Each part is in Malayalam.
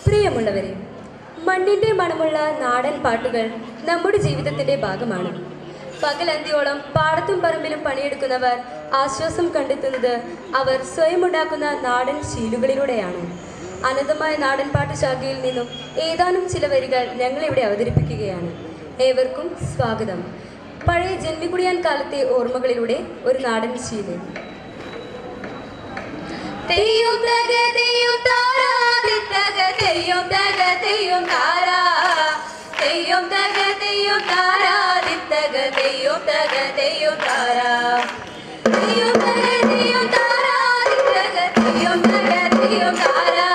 പ്രിയമുള്ളവരെ, മണ്ണിന്റെ മണമുള്ള നാടൻ പാട്ടുകൾ നമ്മുടെ ജീവിതത്തിന്റെ ഭാഗമാണ്. പകലന്തിയോളം പാടത്തും പറമ്പിലും പണിയെടുക്കുന്നവർ ആശ്വാസം കണ്ടെത്തുന്നത് അവർ സ്വയം ഉണ്ടാക്കുന്ന നാടൻ ശീലുകളിലൂടെയാണ്. അനന്തമായ നാടൻ പാട്ട് ശാഖയിൽ നിന്നും ഏതാനും ചില വരികൾ ഞങ്ങളിവിടെ അവതരിപ്പിക്കുകയാണ്. ഏവർക്കും സ്വാഗതം. പഴയ ജന്മികുടിയാൻ കാലത്തെ ഓർമ്മകളിലൂടെ ഒരു നാടൻ ശീലം. തെയ്യം തക തെയ്യം താരാ ദിത്തക തെയ്യം തക തെയ്യം താരാ തെയ്യം തക തെയ്യം താരാ ദിത്തക തെയ്യം തക തെയ്യം താരാ തെയ്യം തക തെയ്യം താരാ ദിത്തക തെയ്യം തക തെയ്യം താരാ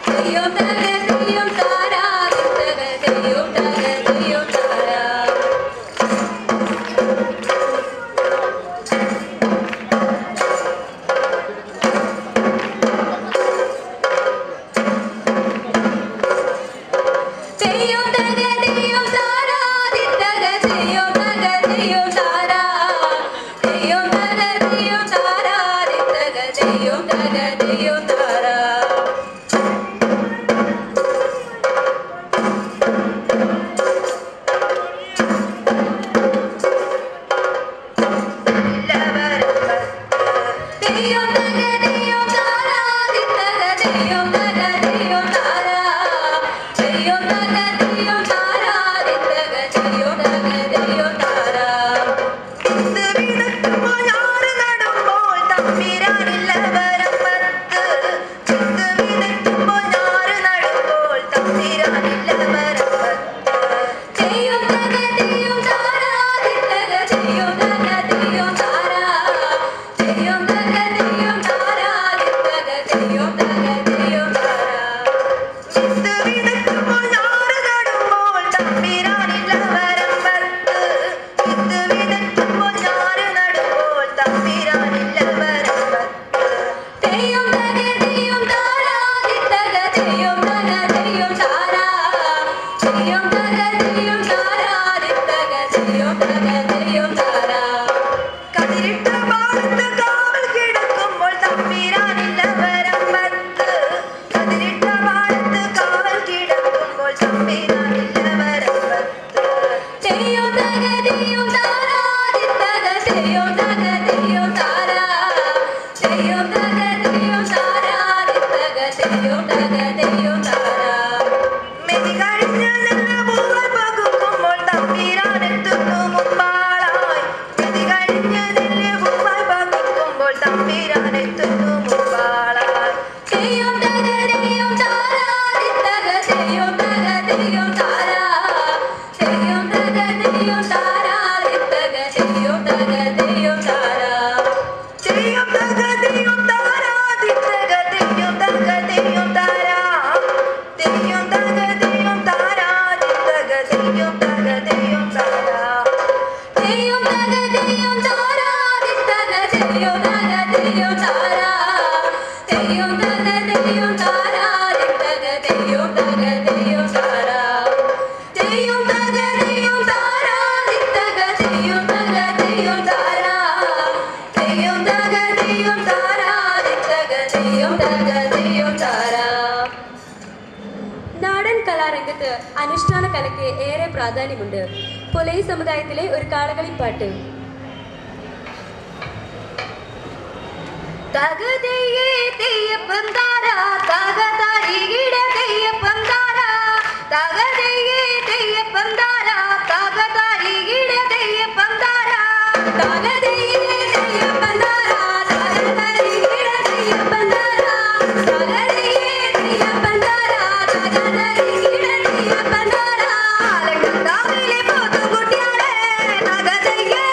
തെയ്യം തക തെയ്യം താരാ ദിത്തക തെയ്യം തക തെയ്യം താരാ നാടൻ കലാരംഗത്ത് അനുഷ്ഠാന കലയ്ക്ക് ഏറെ പ്രാധാന്യമുണ്ട്. പൊലൈ സമുദായത്തിലെ ഒരു കാളകളിപ്പാട്ട്. തകതയെ തെയ്യപ്പന്താര തകതരികിട തെയ്യപ്പന്താര തകതയെ തെയ്യപ്പന്താര തകതരികിട തെയ്യപ്പന്താര തകതയെ തെയ്യപ്പന്താര തകതരികിട തെയ്യപ്പന്താര തകതയെ തെയ്യപ്പന്താര തകതരികിട തെയ്യപ്പന്താര ആലക്കന്താവിലെ പോത്തുകുട്ടിയാളെ തകതയെ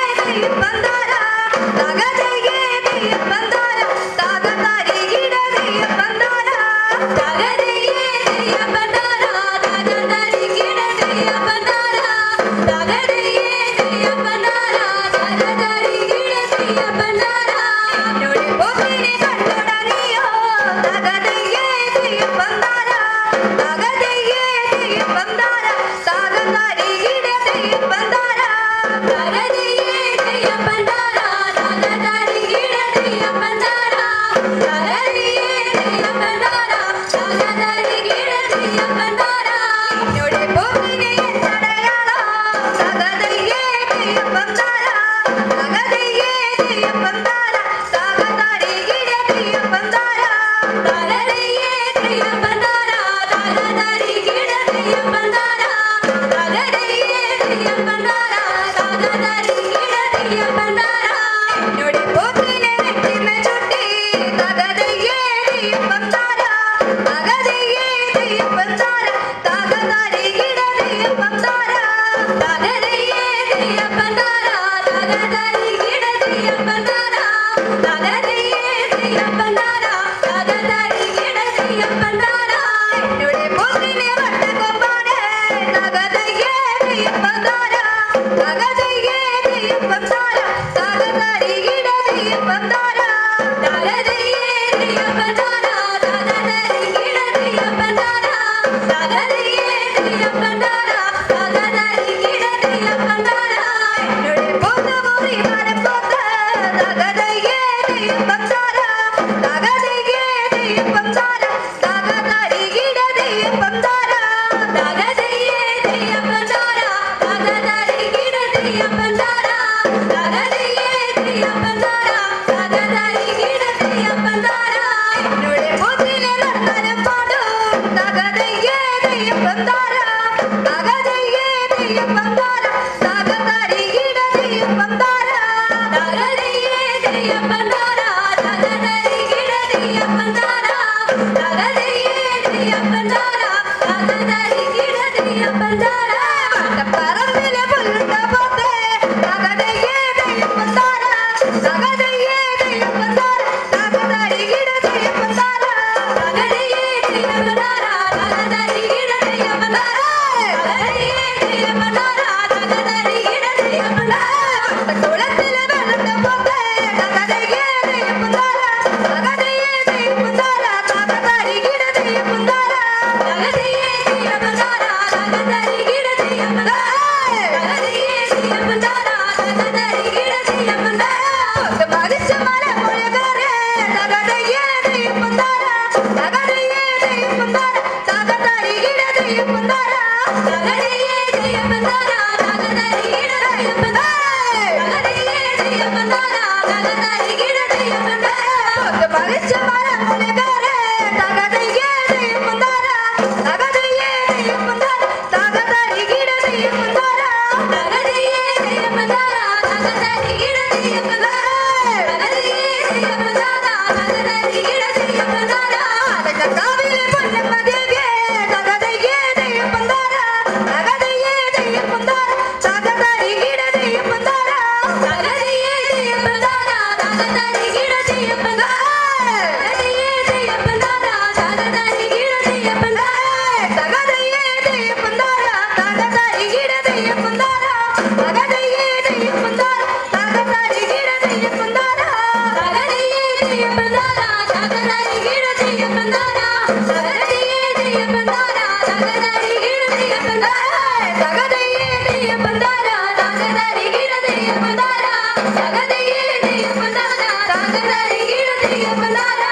തക തെയ്യം തെയ്യം താര തക തരികിട തെയ്യം താര